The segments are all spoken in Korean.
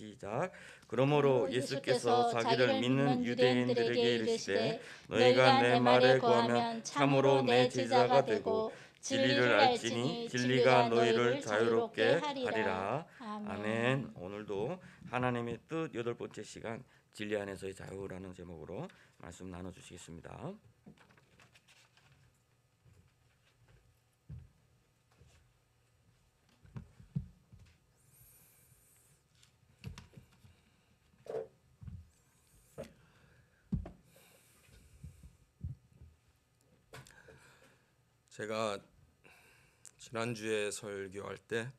시작. 그러므로 예수께서 자기를 믿는 유대인들에게 이르시되 너희가 내 말에 거하면 참으로 내 제자가 되고 진리를 알지니 진리가 너희를 자유롭게 하리라. 아멘. 오늘도 하나님의 뜻 8번째 시간 진리 안에서의 자유라는 제목으로 말씀 나눠주시겠습니다. 제가 지난주에 설교할 때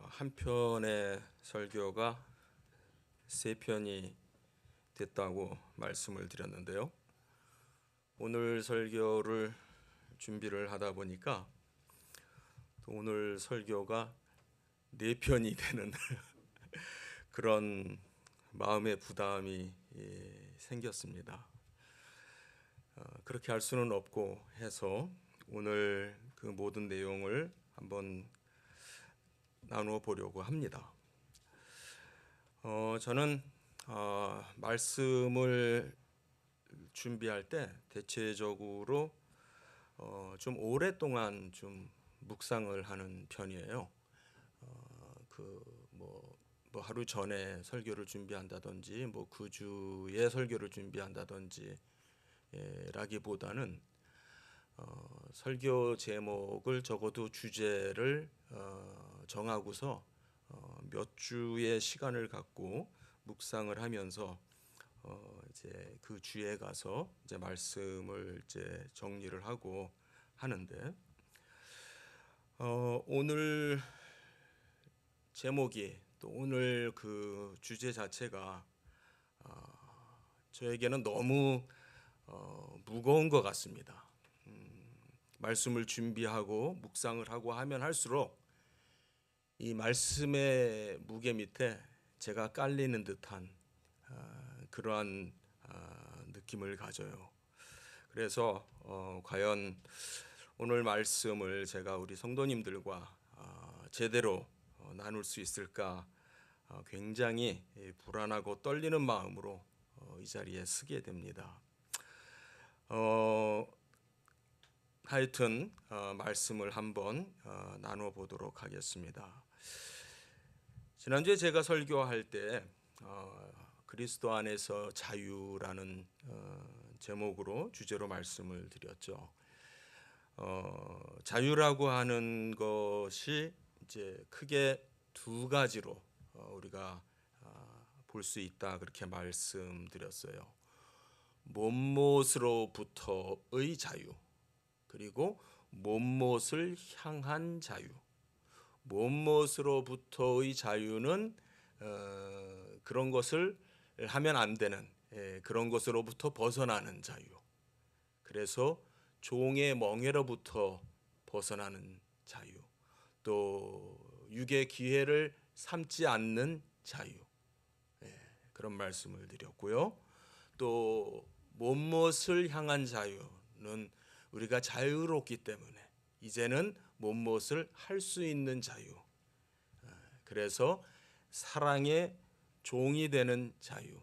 한 편의 설교가 3편이 됐다고 말씀을 드렸는데요. 오늘 설교를 준비를 하다 보니까 또 오늘 설교가 4편이 되는 그런 마음의 부담이 생겼습니다. 그렇게 할 수는 없고 해서 오늘 그 모든 내용을 한번 나누어 보려고 합니다. 저는 말씀을 준비할 때 대체적으로 좀 오랫동안 좀 묵상을 하는 편이에요. 뭐 하루 전에 설교를 준비한다든지 뭐 그 주에 설교를 준비한다든지 라기보다는 설교 제목을 적어도 주제를 정하고서 몇 주의 시간을 갖고 묵상을 하면서 이제 그 주에 가서 이제 말씀을 이제 정리를 하고 하는데 오늘 제목이 또 오늘 그 주제 자체가 저에게는 너무 무거운 것 같습니다. 말씀을 준비하고 묵상을 하고 하면 할수록 이 말씀의 무게 밑에 제가 깔리는 듯한 그러한 느낌을 가져요. 그래서 과연 오늘 말씀을 제가 우리 성도님들과 제대로 나눌 수 있을까 굉장히 불안하고 떨리는 마음으로 이 자리에 서게 됩니다. 하여튼 말씀을 한번 나눠 보도록 하겠습니다. 지난주에 제가 설교할 때 그리스도 안에서 자유라는 제목으로 주제로 말씀을 드렸죠. 자유라고 하는 것이 이제 크게 2가지로 우리가 볼 수 있다 그렇게 말씀드렸어요. 몸못으로부터의 자유, 그리고 몸못을 향한 자유. 몸못으로부터의 자유는 그런 것을 하면 안 되는 그런 것으로부터 벗어나는 자유. 그래서 종의 멍에로부터 벗어나는 자유. 또 육의 기회를 삼지 않는 자유. 그런 말씀을 드렸고요. 또 몸못을 향한 자유는 우리가 자유롭기 때문에 이제는 몸못을 할 수 있는 자유. 그래서 사랑의 종이 되는 자유.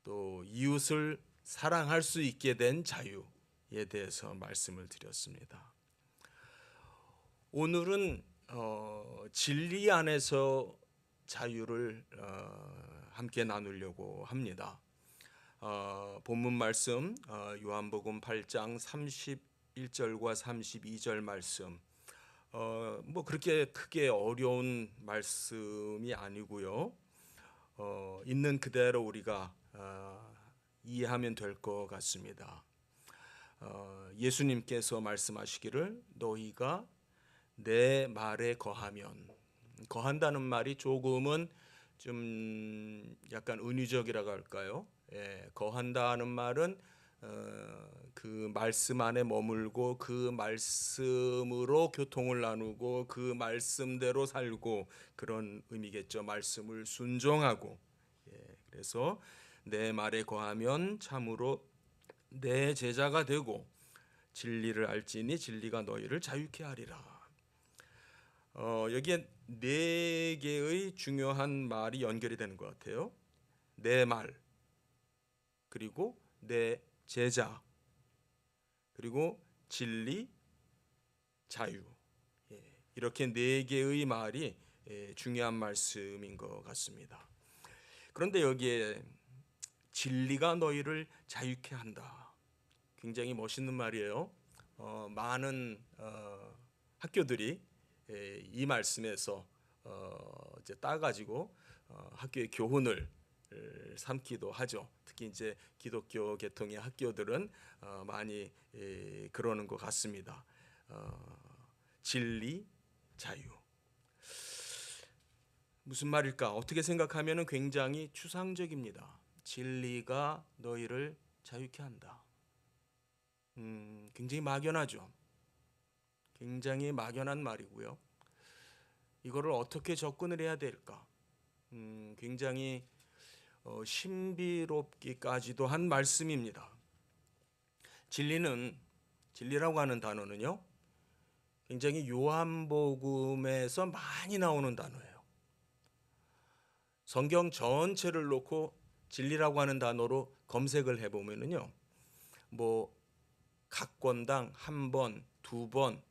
또 이웃을 사랑할 수 있게 된 자유에 대해서 말씀을 드렸습니다. 오늘은 진리 안에서 자유를 함께 나누려고 합니다. 본문 말씀 요한복음 8장 31절과 32절 말씀. 뭐 그렇게 크게 어려운 말씀이 아니고요. 있는 그대로 우리가 이해하면 될 것 같습니다. 예수님께서 말씀하시기를 너희가 내 말에 거한다는 말이 조금은 좀 약간 은유적이라고 할까요? 거한다는 말은 그 말씀 안에 머물고 그 말씀으로 교통을 나누고 그 말씀대로 살고 그런 의미겠죠. 말씀을 순종하고. 그래서 내 말에 거하면 참으로 내 제자가 되고 진리를 알지니 진리가 너희를 자유케 하리라. 여기에 네 개의 중요한 말이 연결이 되는 것 같아요. 내 말, 그리고 내 제자, 그리고 진리, 자유. 이렇게 네 개의 말이 중요한 말씀인 것 같습니다. 그런데 여기에 진리가 너희를 자유케 한다. 굉장히 멋있는 말이에요. 많은 학교들이 이 말씀에서 이제 따가지고 학교의 교훈을 삼기도 하죠. 특히 이제 기독교 계통의 학교들은 많이 그러는 것 같습니다. 진리, 자유. 무슨 말일까? 어떻게 생각하면 굉장히 추상적입니다. 진리가 너희를 자유케 한다. 굉장히 막연하죠. 굉장히 막연한 말이고요. 이거를 어떻게 접근을 해야 될까? 굉장히 신비롭기까지도 한 말씀입니다. 진리라고 하는 단어는요, 굉장히 요한복음에서 많이 나오는 단어예요. 성경 전체를 놓고 진리라고 하는 단어로 검색을 해보면은요, 뭐 각 권당 한 번, 두 번,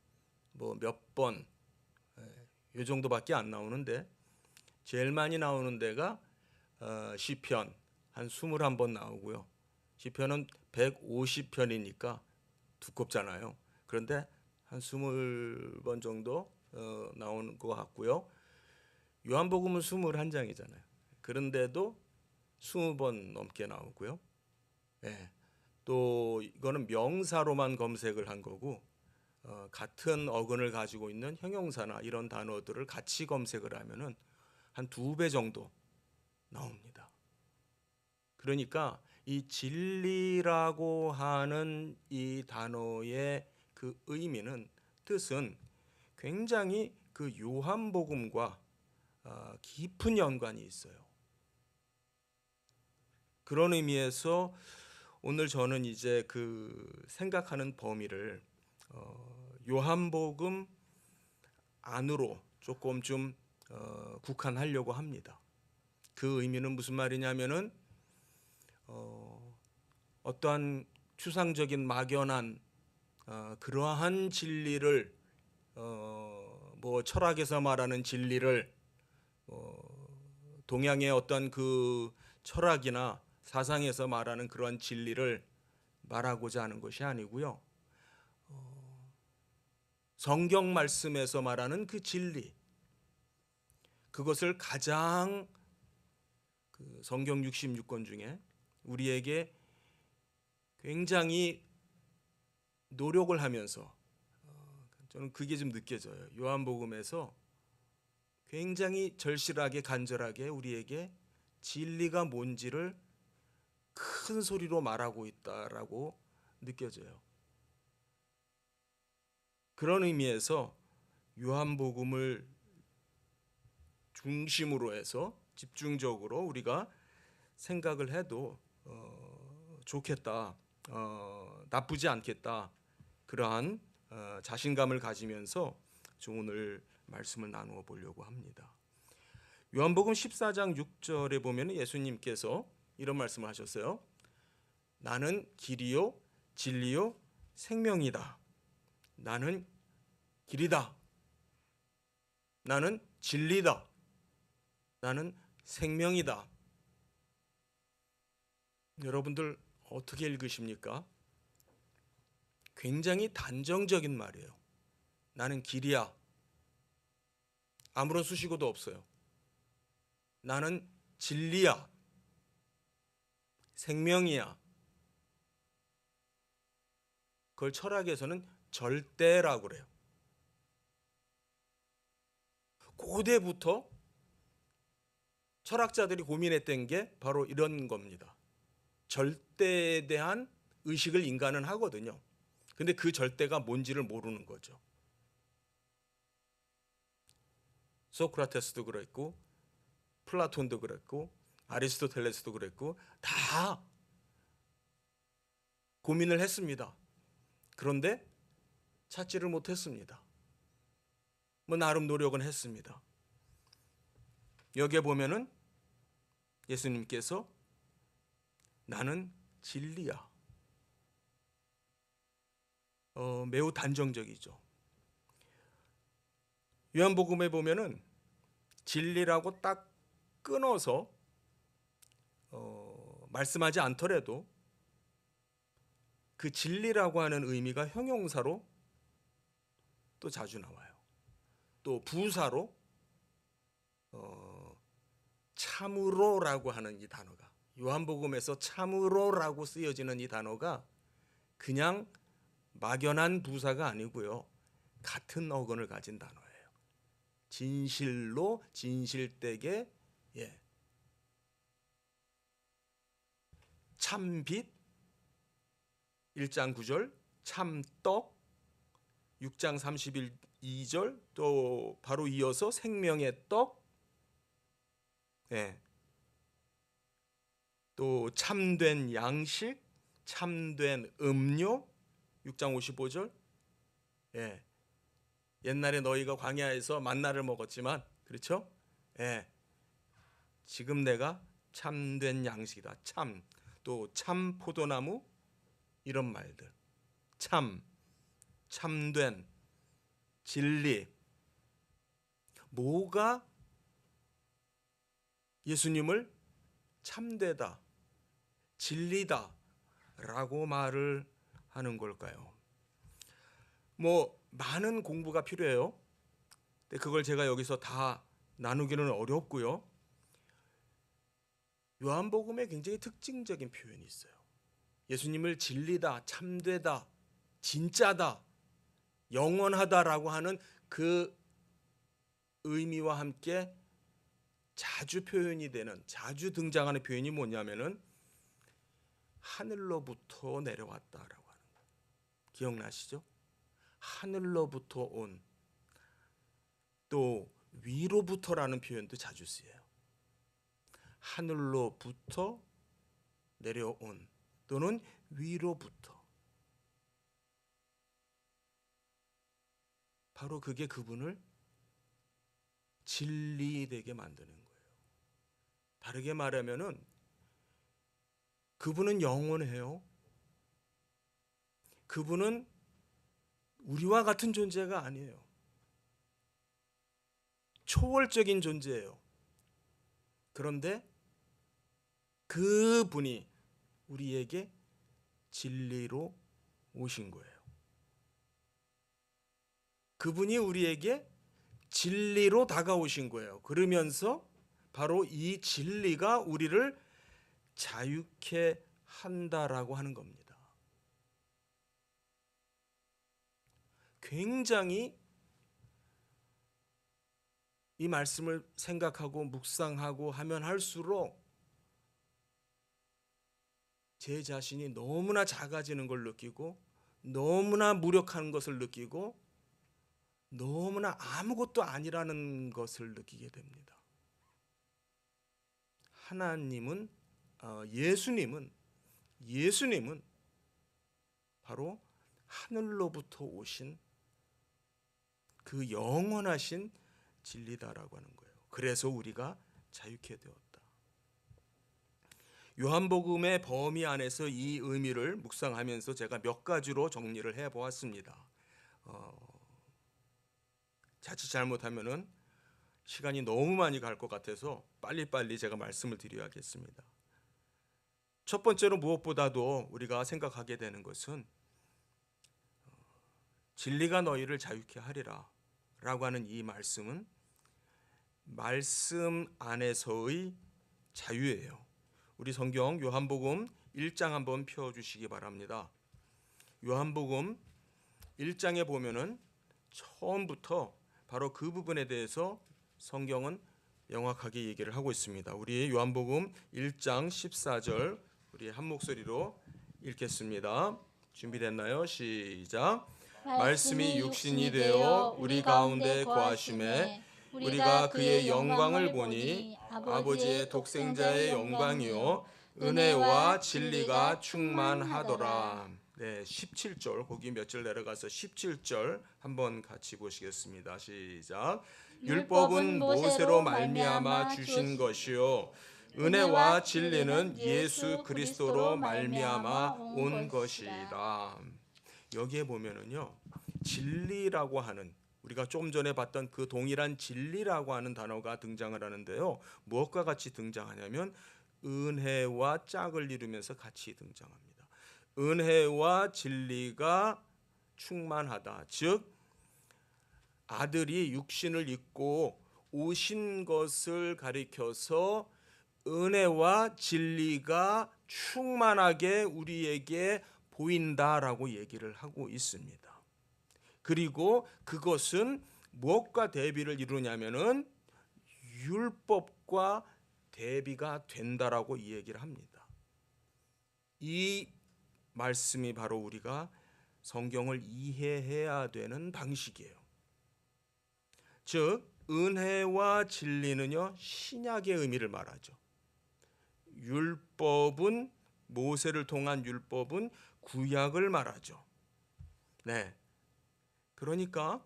뭐 몇 번, 이 정도밖에 안 나오는데 제일 많이 나오는 데가 시편 한 21번 나오고요. 시편은 150편이니까 두껍잖아요. 그런데 한 20번 정도 나오는 것 같고요. 요한복음은 21장이잖아요. 그런데도 20번 넘게 나오고요. 또 이거는 명사로만 검색을 한 거고 같은 어근을 가지고 있는 형용사나 이런 단어들을 같이 검색을 하면은 한 2배 정도 나옵니다. 그러니까 이 진리라고 하는 이 단어의 그 의미는, 뜻은 굉장히 그 요한복음과 깊은 연관이 있어요. 그런 의미에서 오늘 저는 이제 그 생각하는 범위를 요한복음 안으로 조금 좀 국한하려고 합니다. 그 의미는 무슨 말이냐면은 어떠한 추상적인 막연한 그러한 진리를 뭐 철학에서 말하는 진리를 동양의 어떤 그 철학이나 사상에서 말하는 그런 진리를 말하고자 하는 것이 아니고요. 성경 말씀에서 말하는 그 진리, 그것을 가장 그 성경 66권 중에 우리에게 굉장히 노력을 하면서 저는 그게 좀 느껴져요. 요한복음에서 굉장히 절실하게 간절하게 우리에게 진리가 뭔지를 큰 소리로 말하고 있다라고 느껴져요. 그런 의미에서 요한복음을 중심으로 해서 집중적으로 우리가 생각을 해도 좋겠다, 나쁘지 않겠다, 그러한 자신감을 가지면서 오늘 말씀을 나누어 보려고 합니다. 요한복음 14장 6절에 보면 예수님께서 이런 말씀을 하셨어요. 나는 길이요 진리요 생명이다. 나는 길이다. 나는 진리다. 나는 생명이다. 여러분들 어떻게 읽으십니까? 굉장히 단정적인 말이에요. 나는 길이야. 아무런 수식어도 없어요. 나는 진리야. 생명이야. 그걸 철학에서는 절대라고 그래요. 고대부터 철학자들이 고민했던 게 바로 이런 겁니다. 절대에 대한 의식을 인간은 하거든요. 근데 그 절대가 뭔지를 모르는 거죠. 소크라테스도 그랬고 플라톤도 그랬고 아리스토텔레스도 그랬고 다 고민을 했습니다. 그런데 찾지를 못했습니다. 뭐 나름 노력은 했습니다. 여기에 보면은 예수님께서 나는 진리야. 매우 단정적이죠. 요한복음에 보면은 진리라고 딱 끊어서 말씀하지 않더라도 그 진리라고 하는 의미가 형용사로 또 자주 나와요. 또 부사로 참으로라고 하는 이 단어가, 요한복음에서 참으로라고 쓰여지는 이 단어가 그냥 막연한 부사가 아니고요, 같은 어근을 가진 단어예요. 진실로, 진실되게, 참빛 1장 9절, 참떡 6장 32절, 또 바로 이어서 생명의 떡, 또 참된 양식, 참된 음료 6장 55절. 옛날에 너희가 광야에서 만나를 먹었지만, 그렇죠? 지금 내가 참된 양식이다. 참, 또 참 포도나무, 이런 말들. 참, 참된, 진리. 뭐가 예수님을 참되다, 진리다 라고 말을 하는 걸까요? 많은 공부가 필요해요. 근데 그걸 제가 여기서 다 나누기는 어렵고요. 요한복음에 굉장히 특징적인 표현이 있어요. 예수님을 진리다, 참되다, 진짜다, 영원하다라고 하는 그 의미와 함께 자주 표현이 되는, 자주 등장하는 표현이 뭐냐면은 하늘로부터 내려왔다라고 하는 거예요. 기억나시죠? 하늘로부터 온, 또 위로부터라는 표현도 자주 쓰여요. 하늘로부터 내려온 또는 위로부터. 바로 그게 그분을 진리되게 만드는 거예요. 다르게 말하면은 그분은 영원해요. 그분은 우리와 같은 존재가 아니에요. 초월적인 존재예요. 그런데 그분이 우리에게 진리로 오신 거예요. 그분이 우리에게 진리로 다가오신 거예요. 그러면서 바로 이 진리가 우리를 자유케 한다라고 하는 겁니다. 굉장히 이 말씀을 생각하고 묵상하고 하면 할수록 제 자신이 너무나 작아지는 걸 느끼고, 너무나 무력한 것을 느끼고, 너무나 아무것도 아니라는 것을 느끼게 됩니다. 하나님은, 예수님은 바로 하늘로부터 오신 그 영원하신 진리다라고 하는 거예요. 그래서 우리가 자유케 되었다. 요한복음의 범위 안에서 이 의미를 묵상하면서 제가 몇 가지로 정리를 해보았습니다. 자칫 잘못하면은 시간이 너무 많이 갈 것 같아서 빨리빨리 제가 말씀을 드려야겠습니다. 첫 번째로 무엇보다도 우리가 생각하게 되는 것은 진리가 너희를 자유케 하리라 라고 하는 이 말씀은 말씀 안에서의 자유예요. 우리 성경 요한복음 1장 한번 펴주시기 바랍니다. 요한복음 1장에 보면은 처음부터 바로 그 부분에 대해서 성경은 명확하게 얘기를 하고 있습니다. 우리 요한복음 1장 14절 우리 한 목소리로 읽겠습니다. 준비됐나요? 시작. 말씀이 육신이 되어 우리 가운데 거하심에 우리가 그의 영광을 보니 아버지의 독생자의 영광이요 은혜와 진리가 충만하더라. 17절, 거기 몇 절 내려가서 17절 한번 같이 보시겠습니다. 시작. 율법은 모세로 말미암아 주신 것이요 은혜와 진리는 예수 그리스도로 말미암아 온 것이다. 여기에 보면은요, 진리라고 하는, 우리가 좀 전에 봤던 그 동일한 진리라고 하는 단어가 등장을 하는데요, 무엇과 같이 등장하냐면 은혜와 짝을 이루면서 같이 등장합니다. 은혜와 진리가 충만하다, 즉 아들이 육신을 입고 오신 것을 가리켜서 은혜와 진리가 충만하게 우리에게 보인다라고 얘기를 하고 있습니다. 그리고 그것은 무엇과 대비를 이루냐면은 율법과 대비가 된다라고 이 얘기를 합니다. 이 말씀이 바로 우리가 성경을 이해해야 되는 방식이에요. 즉 은혜와 진리는요, 신약의 의미를 말하죠. 율법은, 모세를 통한 율법은 구약을 말하죠. 네. 그러니까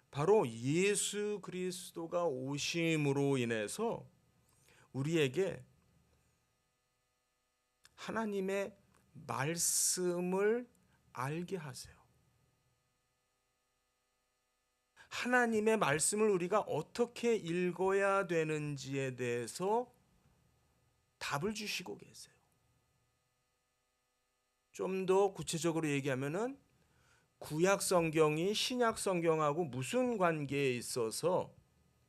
바로 예수 그리스도가 오심으로 인해서 우리에게 하나님의 말씀을 알게 하세요. 하나님의 말씀을 우리가 어떻게 읽어야 되는지에 대해서 답을 주시고 계세요. 좀 더 구체적으로 얘기하면은 구약 성경이 신약 성경하고 무슨 관계에 있어서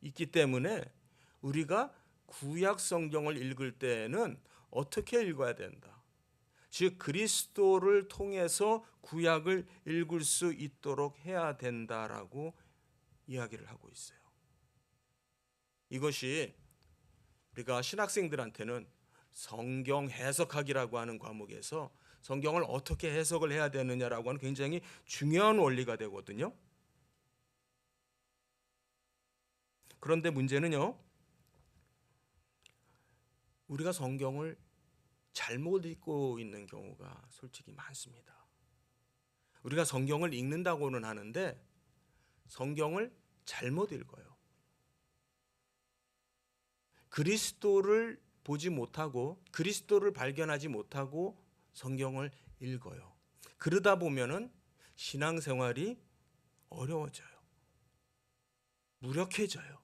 있기 때문에 우리가 구약 성경을 읽을 때에는 어떻게 읽어야 된다. 즉 그리스도를 통해서 구약을 읽을 수 있도록 해야 된다라고 이야기를 하고 있어요. 이것이 우리가 신학생들한테는 성경 해석학이라고 하는 과목에서 성경을 어떻게 해석을 해야 되느냐라고 하는 굉장히 중요한 원리가 되거든요. 그런데 문제는요, 우리가 성경을 잘못 읽고 있는 경우가 솔직히 많습니다. 우리가 성경을 읽는다고는 하는데 성경을 잘못 읽어요. 그리스도를 보지 못하고 그리스도를 발견하지 못하고 성경을 읽어요. 그러다 보면은 신앙생활이 어려워져요. 무력해져요.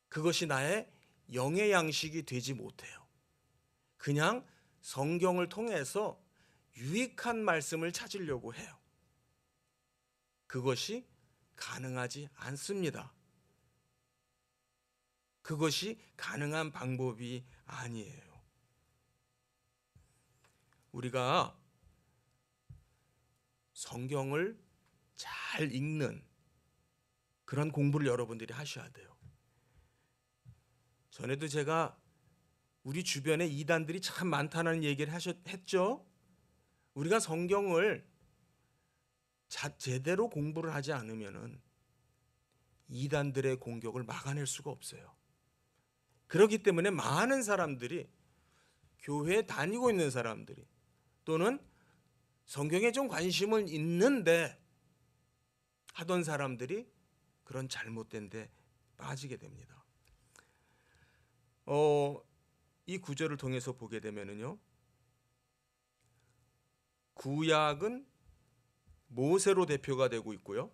그것이 나의 영의 양식이 되지 못해요. 그냥 성경을 통해서 유익한 말씀을 찾으려고 해요. 그것이 가능하지 않습니다. 그것이 가능한 방법이 아니에요. 우리가 성경을 잘 읽는 그런 공부를 여러분들이 하셔야 돼요. 전에도 제가 우리 주변에 이단들이 참 많다는 얘기를 했죠. 우리가 성경을 제대로 공부를 하지 않으면은 이단들의 공격을 막아낼 수가 없어요. 그렇기 때문에 많은 사람들이, 교회에 다니고 있는 사람들이 또는 성경에 좀 관심은 있는데 하던 사람들이 그런 잘못된 데 빠지게 됩니다. 이 구절을 통해서 보게 되면은요, 구약은 모세로 대표가 되고 있고요,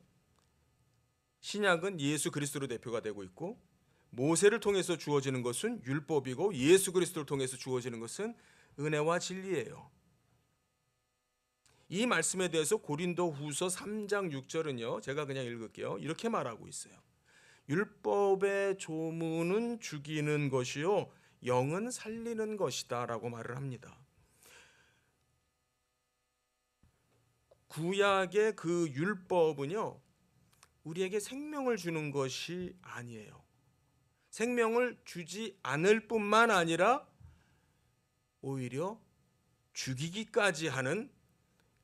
신약은 예수 그리스도로 대표가 되고 있고, 모세를 통해서 주어지는 것은 율법이고 예수 그리스도를 통해서 주어지는 것은 은혜와 진리예요. 이 말씀에 대해서 고린도후서 3장 6절은요, 제가 그냥 읽을게요. 이렇게 말하고 있어요. 율법의 조문은 죽이는 것이요 영은 살리는 것이다 라고 말을 합니다. 구약의 그 율법은요, 우리에게 생명을 주는 것이 아니에요. 생명을 주지 않을 뿐만 아니라 오히려 죽이기까지 하는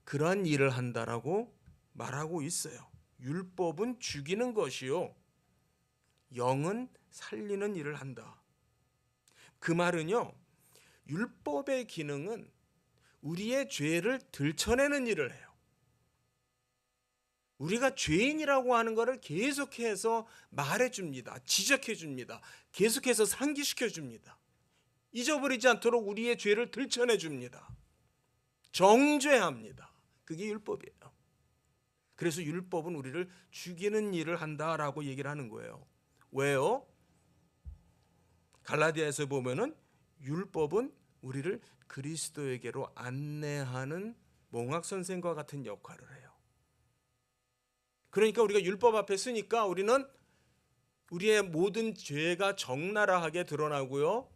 그러한 일을 한다라고 말하고 있어요. 율법은 죽이는 것이요 영은 살리는 일을 한다. 그 말은요, 율법의 기능은 우리의 죄를 들춰내는 일을 해요. 우리가 죄인이라고 하는 것을 계속해서 말해줍니다. 지적해줍니다. 계속해서 상기시켜줍니다. 잊어버리지 않도록 우리의 죄를 들춰내줍니다. 정죄합니다. 그게 율법이에요. 그래서 율법은 우리를 죽이는 일을 한다라고 얘기를 하는 거예요. 왜요? 갈라디아에서 보면은 율법은 우리를 그리스도에게로 안내하는 몽학 선생과 같은 역할을 해요. 그러니까 우리가 율법 앞에 서니까 우리는 우리의 모든 죄가 적나라하게 드러나고요.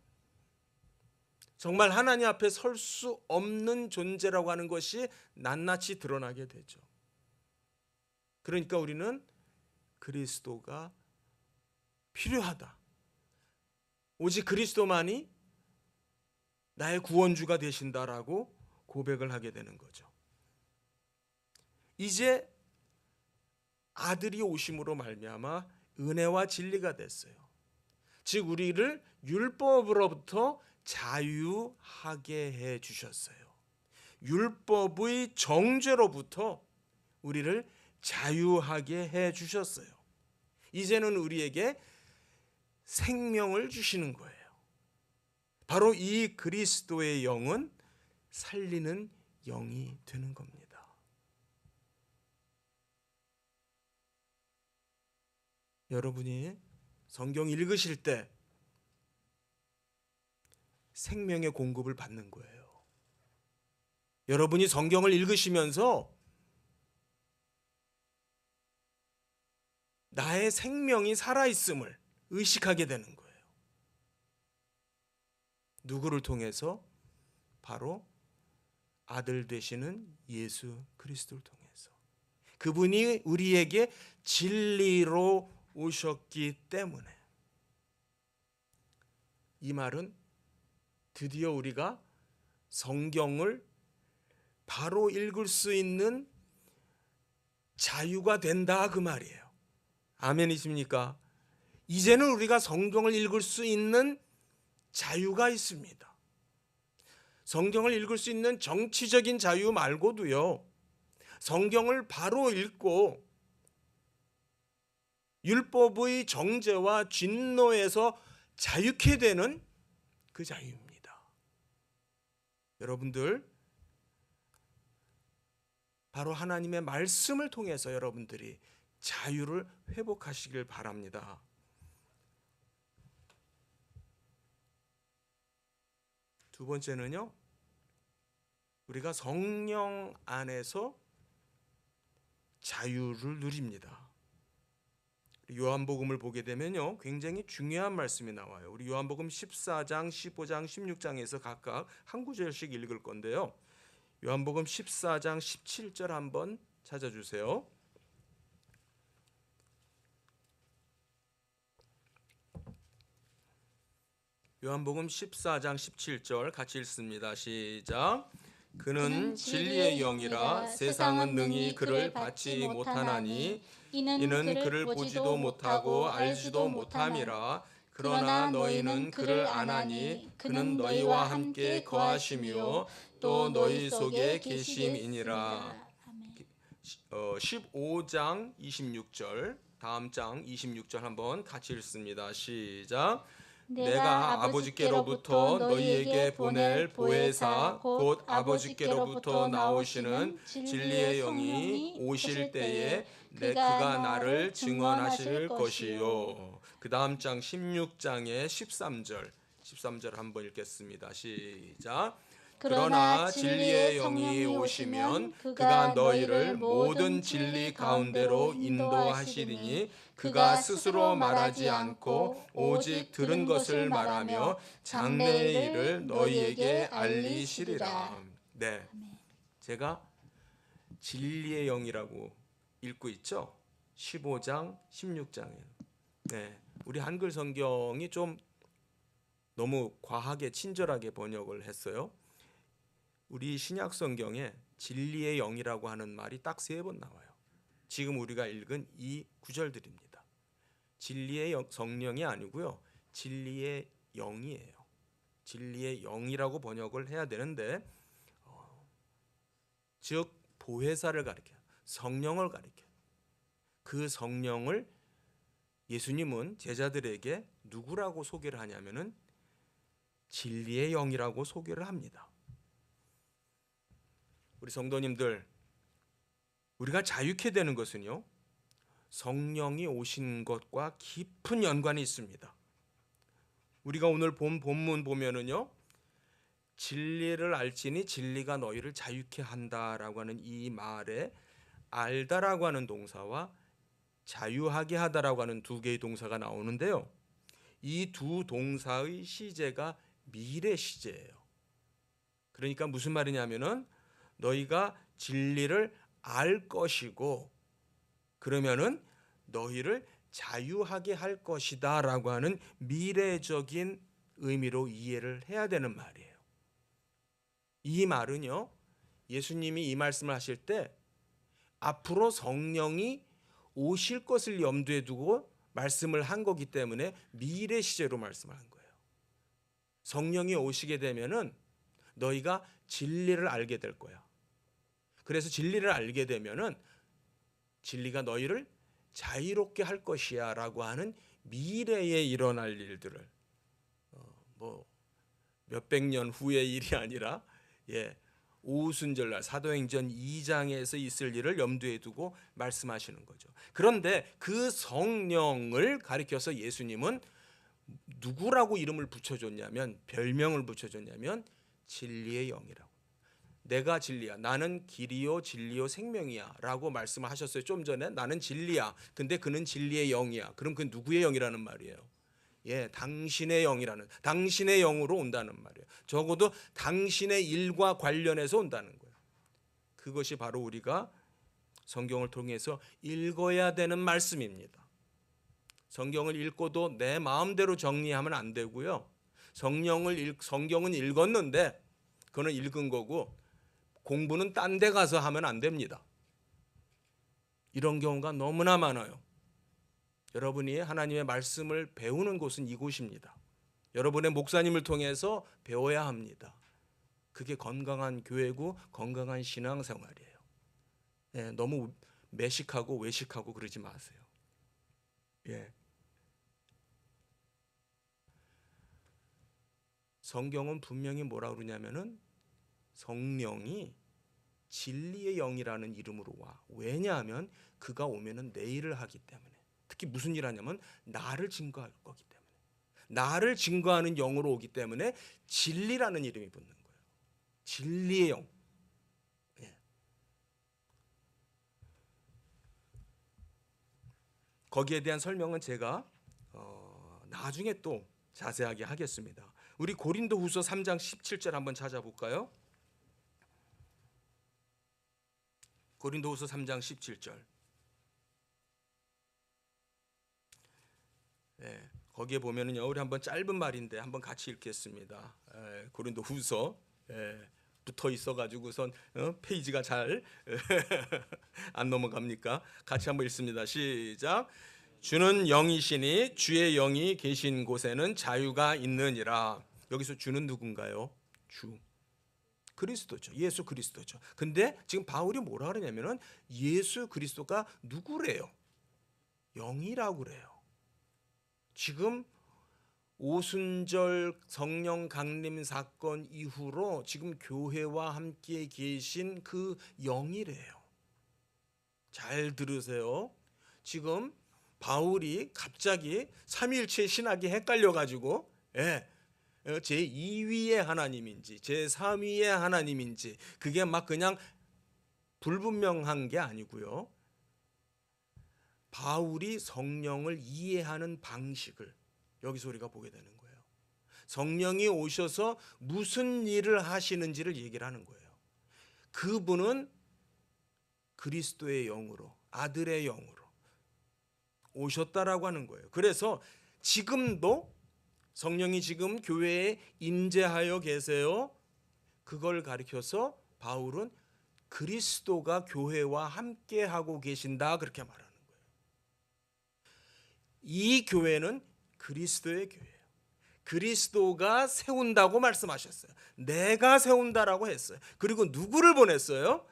정말 하나님 앞에 설 수 없는 존재라고 하는 것이 낱낱이 드러나게 되죠. 그러니까 우리는 그리스도가 필요하다. 오직 그리스도만이 나의 구원주가 되신다라고 고백을 하게 되는 거죠. 이제 아들이 오심으로 말미암아 은혜와 진리가 됐어요. 즉 우리를 율법으로부터 자유하게 해 주셨어요. 율법의 정죄로부터 우리를 자유하게 해 주셨어요. 이제는 우리에게 생명을 주시는 거예요. 바로 이 그리스도의 영은 살리는 영이 되는 겁니다. 여러분이 성경 읽으실 때 생명의 공급을 받는 거예요. 여러분이 성경을 읽으시면서 나의 생명이 살아있음을 의식하게 되는 거예요. 누구를 통해서? 바로 아들 되시는 예수 그리스도를 통해서. 그분이 우리에게 진리로 오셨기 때문에. 이 말은 드디어 우리가 성경을 바로 읽을 수 있는 자유가 된다 그 말이에요. 아멘이십니까? 이제는 우리가 성경을 읽을 수 있는 자유가 있습니다. 성경을 읽을 수 있는 정치적인 자유 말고도요, 성경을 바로 읽고 율법의 정죄와 진노에서 자유케 되는 그 자유입니다. 여러분들, 바로 하나님의 말씀을 통해서 여러분들이 자유를 회복하시길 바랍니다. 두 번째는요, 우리가 성령 안에서 자유를 누립니다. 요한복음을 보게 되면요, 굉장히 중요한 말씀이 나와요. 우리 요한복음 14장, 15장, 16장에서 각각 한 구절씩 읽을 건데요. 요한복음 14장 17절 한번 찾아주세요. 요한복음 14장 17절 같이 읽습니다. 시작. 그는 진리의 영이라 세상은 능히 그를 받지 못하나니 이는 그를 보지도 못하고 알지도 못함이라. 그러나 너희는 그를 아나니 그는 너희와 함께 거하시며 또 너희 속에 계심이니라. 15장 26절, 다음 장 26절 한번 같이 읽습니다. 시작. 내가 아버지께로부터 너희에게 보낼 보혜사 곧 아버지께로부터 나오시는 진리의 영이 오실 때에 그가 나를 증언하실 것이요. 그 다음 장 16장의 13절 한번 읽겠습니다. 시작. 그러나 진리의 영이 오시면 그가 너희를 모든 진리 가운데로 인도하시리니 그가 스스로 말하지 않고 오직 들은 것을 말하며 장래의 일을 너희에게 알리시리라. 네, 제가 진리의 영이라고 읽고 있죠. 15장, 16장에. 네, 우리 한글 성경이 좀 너무 과하게 친절하게 번역을 했어요. 우리 신약 성경에 진리의 영이라고 하는 말이 딱 3번 나와요. 지금 우리가 읽은 이 구절들입니다. 진리의 성령이 아니고요, 진리의 영이에요. 진리의 영이라고 번역을 해야 되는데, 즉 보혜사를 가리켜요. 성령을 가리켜요. 그 성령을 예수님은 제자들에게 누구라고 소개를 하냐면은 진리의 영이라고 소개를 합니다. 우리 성도님들, 우리가 자유케 되는 것은요, 성령이 오신 것과 깊은 연관이 있습니다. 우리가 오늘 본 본문 보면은요, 진리를 알지니 진리가 너희를 자유케 한다라고 하는 이 말에 알다라고 하는 동사와 자유하게 하다라고 하는 두 개의 동사가 나오는데요, 이 두 동사의 시제가 미래 시제예요. 그러니까 무슨 말이냐면은 너희가 진리를 알 것이고 그러면은 너희를 자유하게 할 것이다라고 하는 미래적인 의미로 이해를 해야 되는 말이에요. 이 말은요, 예수님이 이 말씀을 하실 때 앞으로 성령이 오실 것을 염두에 두고 말씀을 한 거기 때문에 미래 시제로 말씀을 한 거예요. 성령이 오시게 되면은 너희가 진리를 알게 될 거야. 그래서 진리를 알게 되면은 진리가 너희를 자유롭게 할 것이야라고 하는 미래에 일어날 일들을 뭐 몇백 년 후의 일이 아니라 오순절날 사도행전 2장에서 있을 일을 염두에 두고 말씀하시는 거죠. 그런데 그 성령을 가리켜서 예수님은 누구라고 이름을 붙여줬냐면, 별명을 붙여줬냐면 진리의 영이라고. 내가 진리야, 나는 길이요 진리요 생명이야 라고 말씀을 하셨어요. 좀 전에 나는 진리야, 근데 그는 진리의 영이야. 그럼 그 누구의 영이라는 말이에요? 당신의 영이라는, 당신의 영으로 온다는 말이에요. 적어도 당신의 일과 관련해서 온다는 거예요. 그것이 바로 우리가 성경을 통해서 읽어야 되는 말씀입니다. 성경을 읽고도 내 마음대로 정리하면 안 되고요. 성경은 읽었는데 그거는 읽은 거고 공부는 딴 데 가서 하면 안 됩니다. 이런 경우가 너무나 많아요. 여러분이 하나님의 말씀을 배우는 곳은 이곳입니다. 여러분의 목사님을 통해서 배워야 합니다. 그게 건강한 교회고 건강한 신앙생활이에요. 너무 매식하고 외식하고 그러지 마세요. 성경은 분명히 뭐라 그러냐면은 성령이 진리의 영이라는 이름으로 와. 왜냐하면 그가 오면은 내 일을 하기 때문에. 특히 무슨 일 하냐면 나를 증거할 거기 때문에. 나를 증거하는 영으로 오기 때문에 진리라는 이름이 붙는 거예요. 진리의 영. 거기에 대한 설명은 제가 나중에 또 자세하게 하겠습니다. 우리 고린도후서 3장 17절 한번 찾아볼까요? 고린도후서 3장 17절. 거기에 보면은요, 우리 한번 짧은 말인데 한번 같이 읽겠습니다. 고린도후서 붙어 있어가지고선 페이지가 잘 안 넘어갑니까? 같이 한번 읽습니다. 시작. 주는 영이시니 주의 영이 계신 곳에는 자유가 있느니라. 여기서 주는 누군가요? 주. 그리스도죠. 예수 그리스도죠. 근데 지금 바울이 뭐라 그러냐면은 예수 그리스도가 누구래요? 영이라고 그래요. 지금 오순절 성령 강림 사건 이후로 지금 교회와 함께 계신 그 영이래요. 잘 들으세요. 지금 바울이 갑자기 삼위일체 신학이 헷갈려가지고 제2위의 하나님인지 제3위의 하나님인지 그게 막 그냥 불분명한 게 아니고요. 바울이 성령을 이해하는 방식을 여기서 우리가 보게 되는 거예요. 성령이 오셔서 무슨 일을 하시는지를 얘기를 하는 거예요. 그분은 그리스도의 영으로, 아들의 영으로 오셨다라고 하는 거예요. 그래서 지금도 성령이 지금 교회에 임재하여 계세요. 그걸 가리켜서 바울은 그리스도가 교회와 함께 하고 계신다 그렇게 말하는 거예요. 이 교회는 그리스도의 교회예요. 그리스도가 세운다고 말씀하셨어요. 내가 세운다라고 했어요. 그리고 누구를 보냈어요?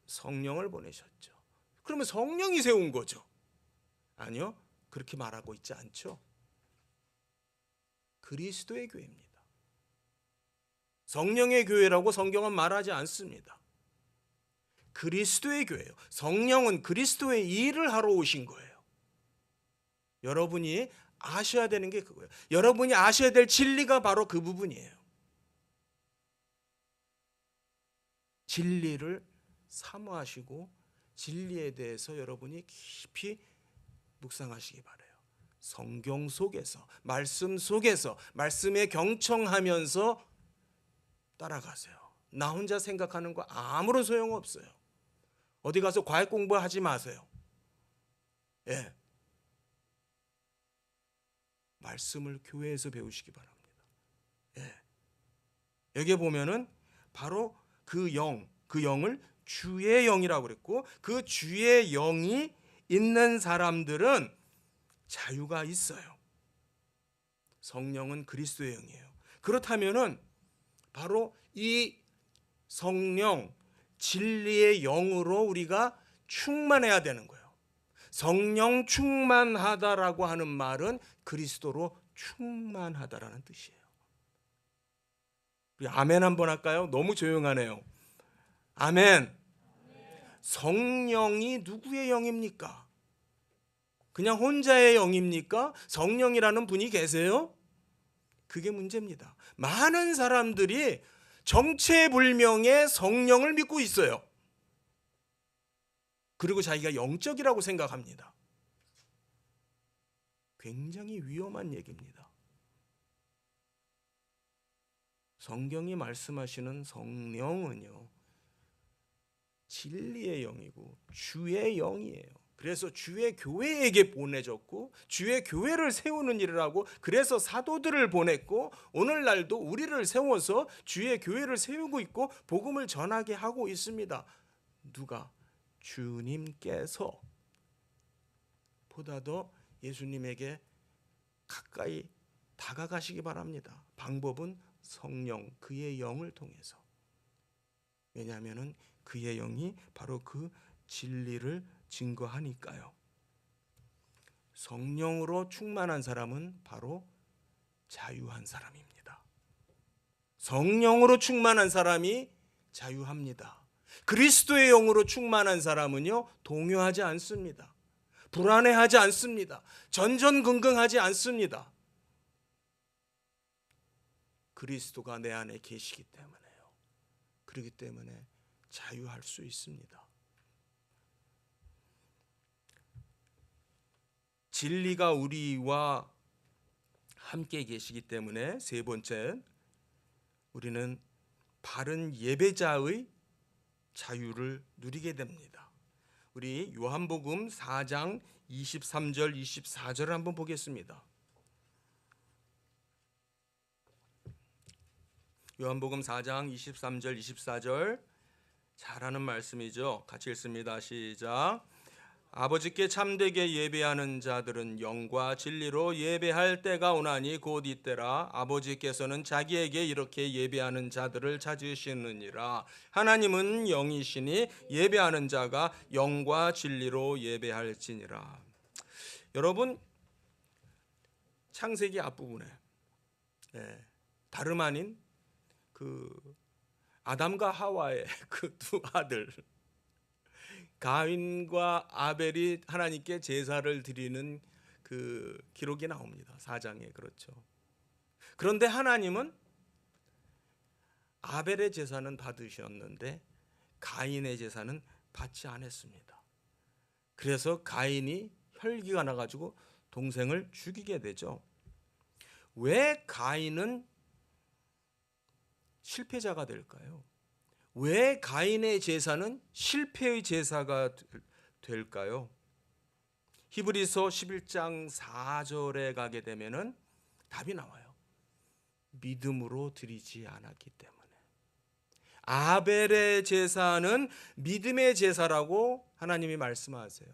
성령을 보내셨죠. 그러면 성령이 세운 거죠. 아니요, 그렇게 말하고 있지 않죠. 그리스도의 교회입니다. 성령의 교회라고 성경은 말하지 않습니다. 그리스도의 교회예요. 성령은 그리스도의 일을 하러 오신 거예요. 여러분이 아셔야 되는 게 그거예요. 여러분이 아셔야 될 진리가 바로 그 부분이에요. 진리를 사모하시고 진리에 대해서 여러분이 깊이 묵상하시기 바라요. 성경 속에서, 말씀 속에서, 말씀에 경청하면서 따라가세요. 나 혼자 생각하는 거 아무런 소용없어요. 어디 가서 과학 공부하지 마세요. 예. 말씀을 교회에서 배우시기 바랍니다. 예. 여기에 보면은 바로 그 영을 주의 영이라고 그랬고, 그 주의 영이 있는 사람들은 자유가 있어요. 성령은 그리스도의 영이에요. 그렇다면은 바로 이 성령, 진리의 영으로 우리가 충만해야 되는 거예요. 성령 충만하다라고 하는 말은 그리스도로 충만하다라는 뜻이에요. 우리 아멘 한번 할까요? 너무 조용하네요. 아멘. 성령이 누구의 영입니까? 그냥 혼자의 영입니까? 성령이라는 분이 계세요? 그게 문제입니다. 많은 사람들이 정체불명의 성령을 믿고 있어요. 그리고 자기가 영적이라고 생각합니다. 굉장히 위험한 얘기입니다. 성경이 말씀하시는 성령은요, 진리의 영이고 주의 영이에요. 그래서 주의 교회에게 보내졌고 주의 교회를 세우는 일을 하고, 그래서 사도들을 보냈고 오늘날도 우리를 세워서 주의 교회를 세우고 있고 복음을 전하게 하고 있습니다. 누가? 주님께서. 보다 더 예수님에게 가까이 다가가시기 바랍니다. 방법은 성령, 그의 영을 통해서. 왜냐하면 그의 영이 바로 그 진리를 증거하니까요. 성령으로 충만한 사람은 바로 자유한 사람입니다. 성령으로 충만한 사람이 자유합니다. 그리스도의 영으로 충만한 사람은요, 동요하지 않습니다. 불안해하지 않습니다. 전전긍긍하지 않습니다. 그리스도가 내 안에 계시기 때문에요. 그렇기 때문에 자유할 수 있습니다. 진리가 우리와 함께 계시기 때문에 세 번째, 우리는 바른 예배자의 자유를 누리게 됩니다. 우리 요한복음 4장 23절 24절을 한번 보겠습니다. 요한복음 4장 23절 24절 잘하는 말씀이죠. 같이 읽습니다. 시작. 아버지께 참되게 예배하는 자들은 영과 진리로 예배할 때가 오나니 곧 이때라. 아버지께서는 자기에게 이렇게 예배하는 자들을 찾으시느니라. 하나님은 영이시니 예배하는 자가 영과 진리로 예배할지니라. 여러분, 창세기 앞부분에 다름 아닌 그 아담과 하와의 그 두 아들 가인과 아벨이 하나님께 제사를 드리는 그 기록이 나옵니다. 4장에. 그렇죠. 그런데 하나님은 아벨의 제사는 받으셨는데 가인의 제사는 받지 않았습니다. 그래서 가인이 혈기가 나가지고 동생을 죽이게 되죠. 왜 가인은 실패자가 될까요? 왜 가인의 제사는 실패의 제사가 될까요? 히브리서 11장 4절에 가게 되면은 답이 나와요. 믿음으로 드리지 않았기 때문에. 아벨의 제사는 믿음의 제사라고 하나님이 말씀하세요.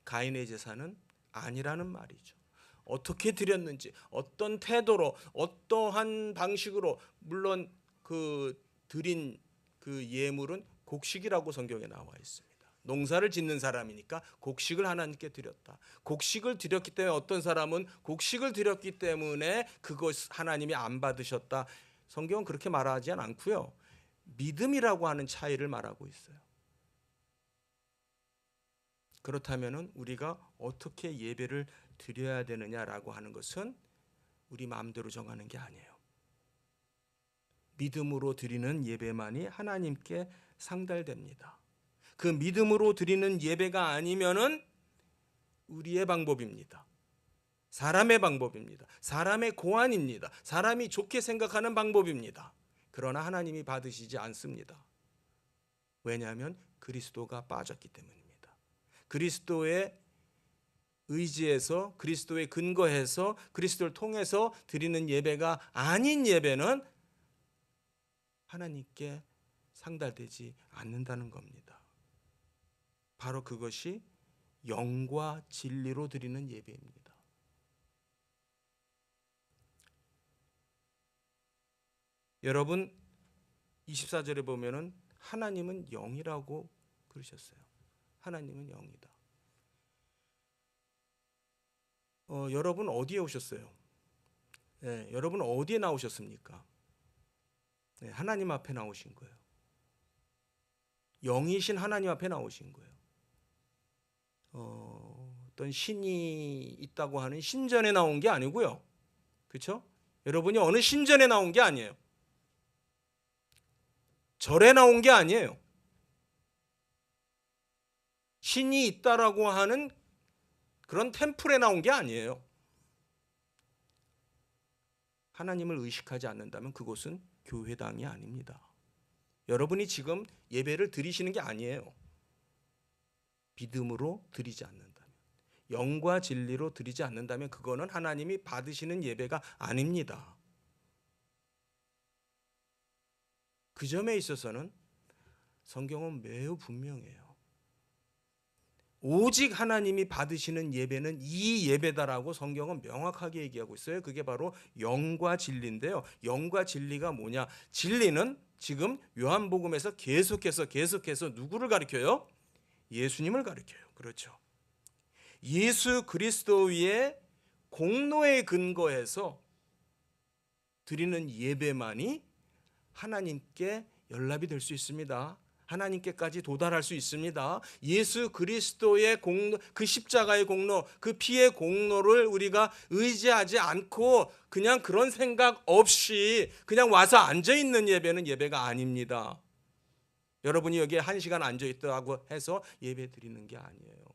가인의 제사는 아니라는 말이죠. 어떻게 드렸는지, 어떤 태도로, 어떠한 방식으로, 물론 그 드린 그 예물은 곡식이라고 성경에 나와 있습니다. 농사를 짓는 사람이니까 곡식을 하나님께 드렸다. 곡식을 드렸기 때문에 어떤 사람은 곡식을 드렸기 때문에 그것 하나님이 안 받으셨다. 성경은 그렇게 말하지 않고요. 믿음이라고 하는 차이를 말하고 있어요. 그렇다면 우리가 어떻게 예배를 드려야 되느냐라고 하는 것은 우리 마음대로 정하는 게 아니에요. 믿음으로 드리는 예배만이 하나님께 상달됩니다. 그 믿음으로 드리는 예배가 아니면은 우리의 방법입니다. 사람의 방법입니다. 사람의 고안입니다. 사람이 좋게 생각하는 방법입니다. 그러나 하나님이 받으시지 않습니다. 왜냐하면 그리스도가 빠졌기 때문입니다. 그리스도의 의지에서, 그리스도의 근거해서, 그리스도를 통해서 드리는 예배가 아닌 예배는 하나님께 상달되지 않는다는 겁니다. 바로 그것이 영과 진리로 드리는 예배입니다. 여러분 24절에 보면은 하나님은 영이라고 그러셨어요. 하나님은 영이다. 여러분 어디에 오셨어요? 네, 여러분 어디에 나오셨습니까? 네, 하나님 앞에 나오신 거예요. 영이신 하나님 앞에 나오신 거예요. 어떤 신이 있다고 하는 신전에 나온 게 아니고요. 그렇죠? 여러분이 어느 신전에 나온 게 아니에요. 절에 나온 게 아니에요. 신이 있다라고 하는 그런 템플에 나온 게 아니에요. 하나님을 의식하지 않는다면 그곳은 교회당이 아닙니다. 여러분이 지금 예배를 드리시는 게 아니에요. 믿음으로 드리지 않는다면, 영과 진리로 드리지 않는다면 그거는 하나님이 받으시는 예배가 아닙니다. 그 점에 있어서는 성경은 매우 분명해요. 오직 하나님이 받으시는 예배는 이 예배다라고 성경은 명확하게 얘기하고 있어요. 그게 바로 영과 진리인데요. 영과 진리가 뭐냐? 진리는 지금 요한복음에서 계속해서 누구를 가리켜요? 예수님을 가리켜요. 그렇죠. 예수 그리스도의 공로에 근거해서 드리는 예배만이 하나님께 연락이 될 수 있습니다. 하나님께까지 도달할 수 있습니다. 예수 그리스도의 공로, 그 십자가의 공로, 그 피의 공로를 우리가 의지하지 않고 그냥 그런 생각 없이 그냥 와서 앉아있는 예배는 예배가 아닙니다. 여러분이 여기에 1시간 앉아있다고 해서 예배 드리는 게 아니에요.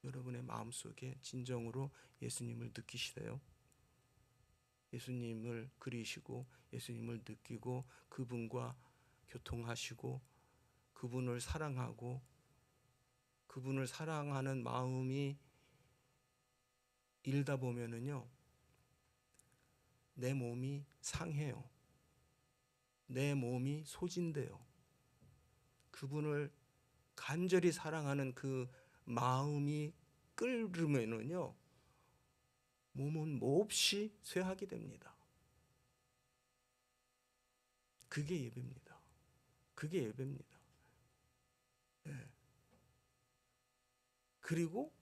여러분의 마음속에 진정으로 예수님을 느끼시세요? 예수님을 그리시고 예수님을 느끼고 그분과 교통하시고 그분을 사랑하고 그분을 사랑하는 마음이 일다 보면은요, 내 몸이 상해요. 내 몸이 소진돼요. 그분을 간절히 사랑하는 그 마음이 끓으면은요, 몸은 몹시 쇠하게 됩니다. 그게 예배입니다. 그게 예배입니다. 네. 그리고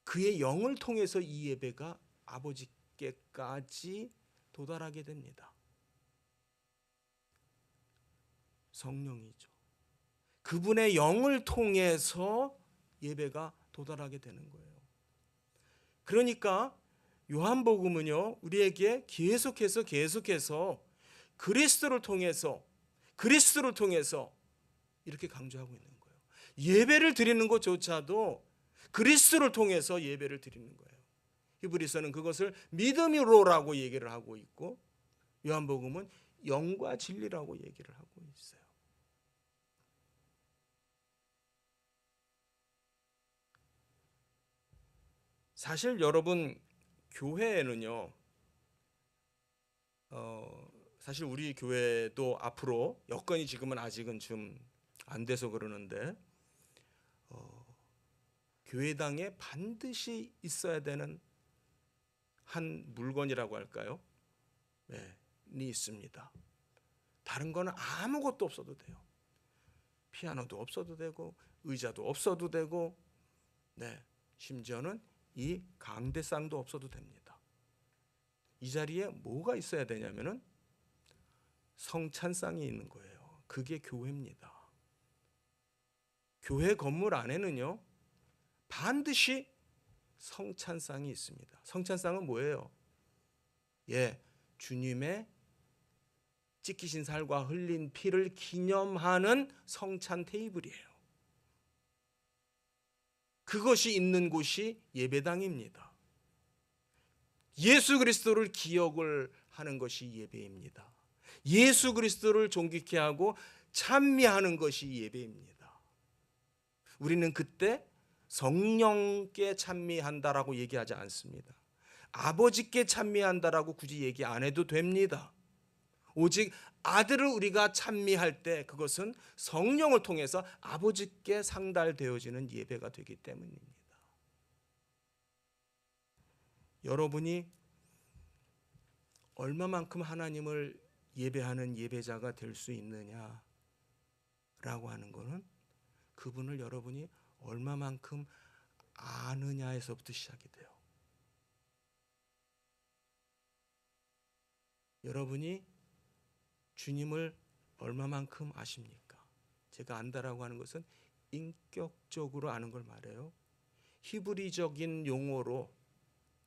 그의 영을 통해서 이 예배가 아버지께까지 도달하게 됩니다. 성령이죠. 그분의 영을 통해서 예배가 도달하게 되는 거예요. 그러니까 요한복음은요, 우리에게 계속해서 그리스도를 통해서 이렇게 강조하고 있는 거예요. 예배를 드리는 것조차도 그리스도를 통해서 예배를 드리는 거예요. 히브리서는 그것을 믿음으로라고 얘기를 하고 있고, 요한복음은 영과 진리라고 얘기를 하고 있어요. 사실 여러분, 교회에는요, 사실 우리 교회도 앞으로 여건이 지금은 아직은 좀 안 돼서 그러는데, 교회당에 반드시 있어야 되는 한 물건이라고 할까요? 네, 있습니다. 다른 거는 아무것도 없어도 돼요. 피아노도 없어도 되고 의자도 없어도 되고, 네, 심지어는 이 강대상도 없어도 됩니다. 이 자리에 뭐가 있어야 되냐면은 성찬상이 있는 거예요. 그게 교회입니다. 교회 건물 안에는요 반드시 성찬상이 있습니다. 성찬상은 뭐예요? 주님의 찢기신 살과 흘린 피를 기념하는 성찬 테이블이에요. 그것이 있는 곳이 예배당입니다. 예수 그리스도를 기억을 하는 것이 예배입니다. 예수 그리스도를 존귀케 하고 찬미하는 것이 예배입니다. 우리는 그때 성령께 찬미한다라고 얘기하지 않습니다. 아버지께 찬미한다라고 굳이 얘기 안 해도 됩니다. 오직 아들을 우리가 찬미할 때 그것은 성령을 통해서 아버지께 상달되어지는 예배가 되기 때문입니다. 여러분이 얼마만큼 하나님을 예배하는 예배자가 될 수 있느냐라고 하는 것은 그분을 여러분이 얼마만큼 아느냐에서부터 시작이 돼요. 여러분이 주님을 얼마만큼 아십니까? 제가 안다라고 하는 것은 인격적으로 아는 걸 말해요. 히브리적인 용어로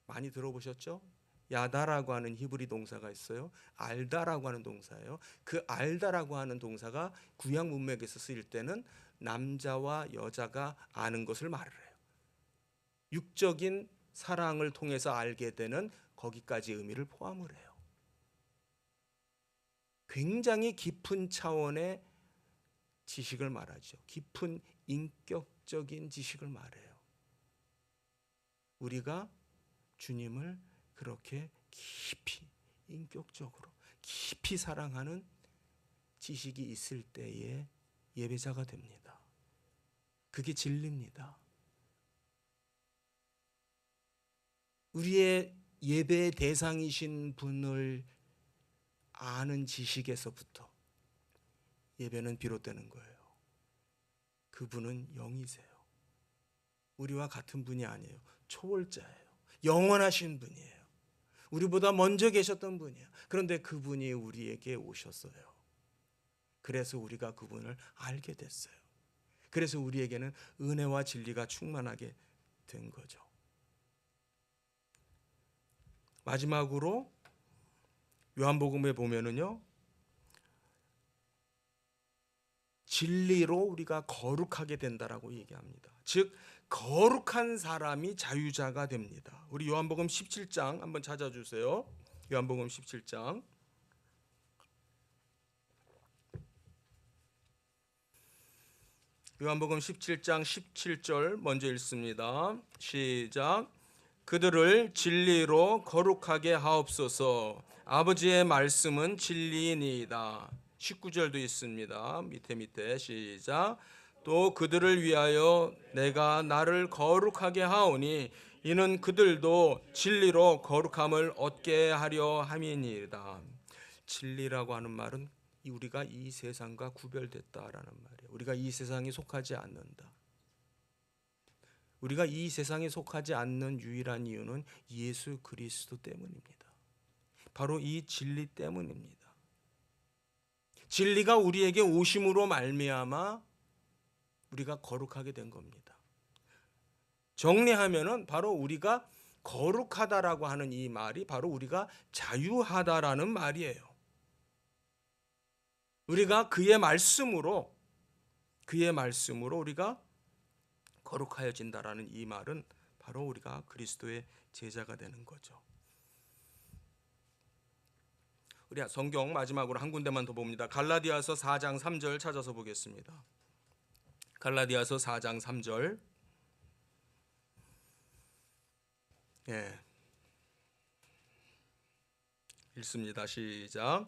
많이 들어보셨죠? 야다라고 하는 히브리 동사가 있어요. 알다라고 하는 동사예요. 그 알다라고 하는 동사가 구약 문맥에서 쓰일 때는 남자와 여자가 아는 것을 말을 해요. 육적인 사랑을 통해서 알게 되는 거기까지 의미를 포함을 해요. 굉장히 깊은 차원의 지식을 말하죠. 깊은 인격적인 지식을 말해요. 우리가 주님을 그렇게 깊이 인격적으로 깊이 사랑하는 지식이 있을 때에 예배자가 됩니다. 그게 진리입니다. 우리의 예배의 대상이신 분을 아는 지식에서부터 예배는 비롯되는 거예요. 그분은 영이세요. 우리와 같은 분이 아니에요. 초월자예요. 영원하신 분이에요. 우리보다 먼저 계셨던 분이에요. 그런데 그분이 우리에게 오셨어요. 그래서 우리가 그분을 알게 됐어요. 그래서 우리에게는 은혜와 진리가 충만하게 된 거죠. 마지막으로 요한복음에 보면은요, 진리로 우리가 거룩하게 된다라고 얘기합니다. 즉 거룩한 사람이 자유자가 됩니다. 우리 요한복음 17장 한번 찾아주세요. 요한복음 17장. 요한복음 17장 17절 먼저 읽습니다. 시작. 그들을 진리로 거룩하게 하옵소서. 아버지의 말씀은 진리이니이다. 19절도 있습니다. 밑에 시작. 또 그들을 위하여 내가 나를 거룩하게 하오니 이는 그들도 진리로 거룩함을 얻게 하려 함이니이다. 진리라고 하는 말은 우리가 이 세상과 구별됐다라는 말이에요. 우리가 이 세상에 속하지 않는다. 우리가 이 세상에 속하지 않는 유일한 이유는 예수 그리스도 때문입니다. 바로 이 진리 때문입니다. 진리가 우리에게 오심으로 말미암아 우리가 거룩하게 된 겁니다. 정리하면은 바로 우리가 거룩하다라고 하는 이 말이 바로 우리가 자유하다라는 말이에요. 우리가 그의 말씀으로 우리가 거룩하여진다라는 이 말은 바로 우리가 그리스도의 제자가 되는 거죠. 우리 성경 마지막으로 한 군데만 더 봅니다. 갈라디아서 4장 3절 찾아서 보겠습니다. 갈라디아서 4장 3절. 읽습니다. 시작.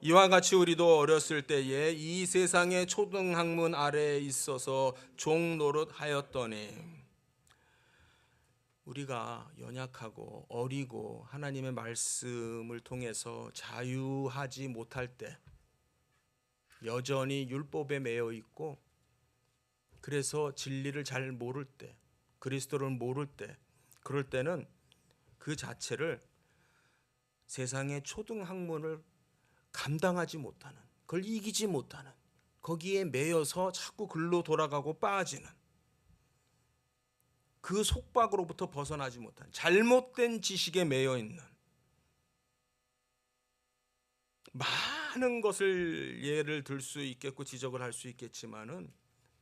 이와 같이 우리도 어렸을 때에 이 세상의 초등학문 아래에 있어서 종 노릇하였더니, 우리가 연약하고 어리고 하나님의 말씀을 통해서 자유하지 못할 때, 여전히 율법에 매여 있고 그래서 진리를 잘 모를 때, 그리스도를 모를 때, 그럴 때는 그 자체를 세상의 초등학문을 감당하지 못하는, 그걸 이기지 못하는, 거기에 매여서 자꾸 글로 돌아가고 빠지는, 그 속박으로부터 벗어나지 못한 잘못된 지식에 매여 있는, 많은 것을 예를 들 수 있겠고 지적을 할 수 있겠지만은,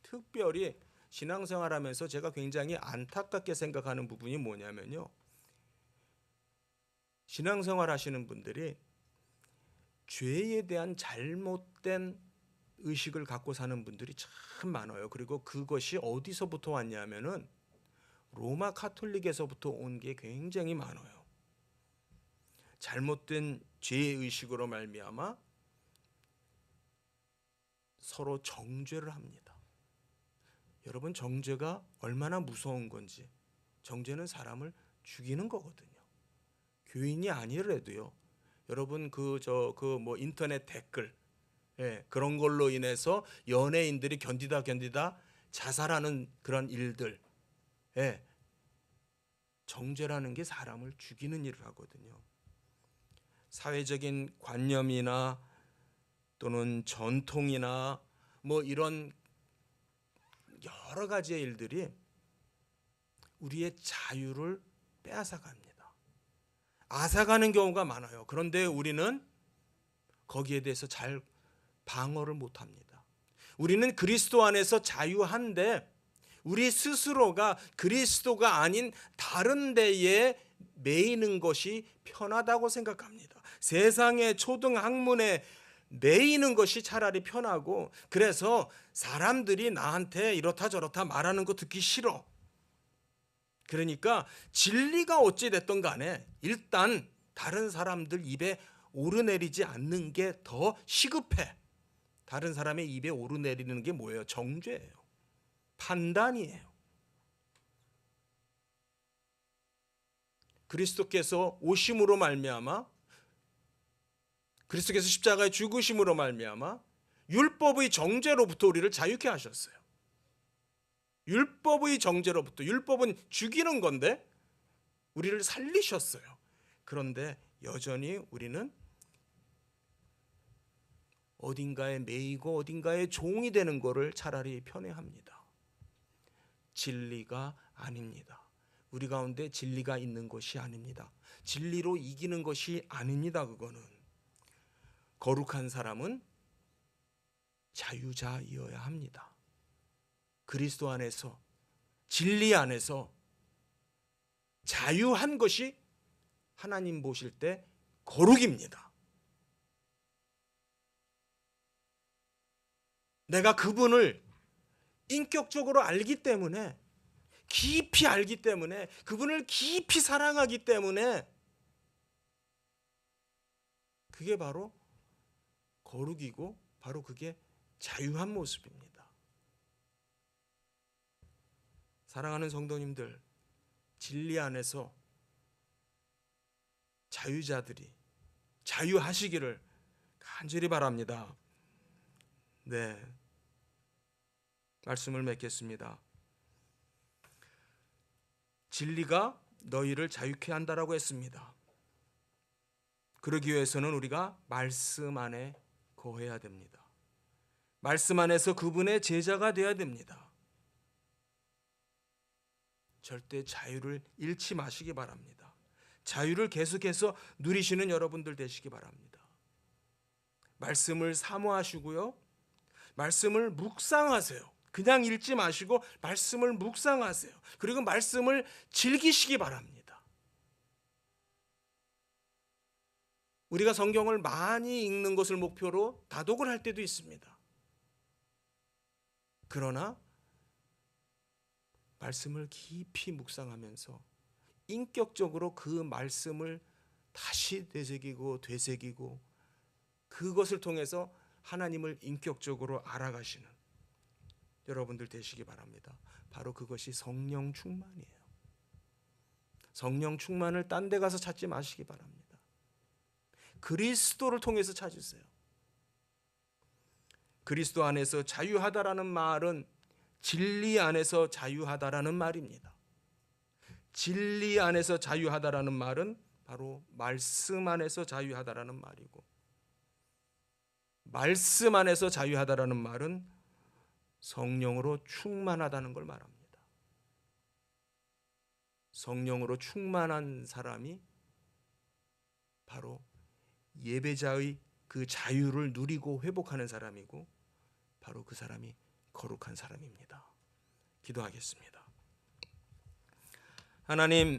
특별히 신앙생활하면서 제가 굉장히 안타깝게 생각하는 부분이 뭐냐면요, 신앙생활 하시는 분들이 죄에 대한 잘못된 의식을 갖고 사는 분들이 참 많아요. 그리고 그것이 어디서부터 왔냐면은 로마 카톨릭에서부터 온 게 굉장히 많아요. 잘못된 죄의 의식으로 말미암아 서로 정죄를 합니다. 여러분, 정죄가 얼마나 무서운 건지. 정죄는 사람을 죽이는 거거든요. 교인이 아니더라도요. 여러분 뭐 인터넷 댓글, 그런 걸로 인해서 연예인들이 견디다 자살하는 그런 일들, 정죄라는 게 사람을 죽이는 일을 하거든요. 사회적인 관념이나 또는 전통이나 뭐 이런 여러 가지의 일들이 우리의 자유를 빼앗아갑니다. 앗아가는 경우가 많아요. 그런데 우리는 거기에 대해서 잘 방어를 못합니다. 우리는 그리스도 안에서 자유한데 우리 스스로가 그리스도가 아닌 다른 데에 매이는 것이 편하다고 생각합니다. 세상의 초등학문에 매이는 것이 차라리 편하고, 그래서 사람들이 나한테 이렇다 저렇다 말하는 거 듣기 싫어. 그러니까 진리가 어찌 됐든 간에 일단 다른 사람들 입에 오르내리지 않는 게 더 시급해. 다른 사람의 입에 오르내리는 게 뭐예요? 정죄예요. 판단이에요. 그리스도께서 오심으로 말미암아, 그리스도께서 십자가에 죽으심으로 말미암아 율법의 정죄로부터 우리를 자유케 하셨어요. 율법의 정죄로부터. 율법은 죽이는 건데 우리를 살리셨어요. 그런데 여전히 우리는 어딘가에 매이고 어딘가에 종이 되는 것을 차라리 편애합니다. 진리가 아닙니다. 우리 가운데 진리가 있는 것이 아닙니다. 진리로 이기는 것이 아닙니다. 그거는 거룩한 사람은 자유자이어야 합니다. 그리스도 안에서, 진리 안에서 자유한 것이 하나님 보실 때 거룩입니다. 내가 그분을 인격적으로 알기 때문에, 깊이 알기 때문에, 그분을 깊이 사랑하기 때문에 그게 바로 거룩이고 바로 그게 자유한 모습입니다. 사랑하는 성도님들, 진리 안에서 자유자들이 자유하시기를 간절히 바랍니다. 네, 말씀을 맺겠습니다. 진리가 너희를 자유케 한다라고 했습니다. 그러기 위해서는 우리가 말씀 안에 거해야 됩니다. 말씀 안에서 그분의 제자가 되어야 됩니다. 절대 자유를 잃지 마시기 바랍니다. 자유를 계속해서 누리시는 여러분들 되시기 바랍니다. 말씀을 사모하시고요, 말씀을 묵상하세요. 그냥 읽지 마시고 말씀을 묵상하세요. 그리고 말씀을 즐기시기 바랍니다. 우리가 성경을 많이 읽는 것을 목표로 다독을 할 때도 있습니다. 그러나 말씀을 깊이 묵상하면서 인격적으로 그 말씀을 다시 되새기고 그것을 통해서 하나님을 인격적으로 알아가시는 여러분들 되시기 바랍니다. 바로 그것이 성령 충만이에요. 성령 충만을 딴 데 가서 찾지 마시기 바랍니다. 그리스도를 통해서 찾으세요. 그리스도 안에서 자유하다라는 말은 진리 안에서 자유하다라는 말입니다. 진리 안에서 자유하다라는 말은 바로 말씀 안에서 자유하다라는 말이고, 말씀 안에서 자유하다라는 말은 성령으로 충만하다는 걸 말합니다. 성령으로 충만한 사람이 바로 예배자의 그 자유를 누리고 회복하는 사람이고, 바로 그 사람이 거룩한 사람입니다. 기도하겠습니다. 하나님,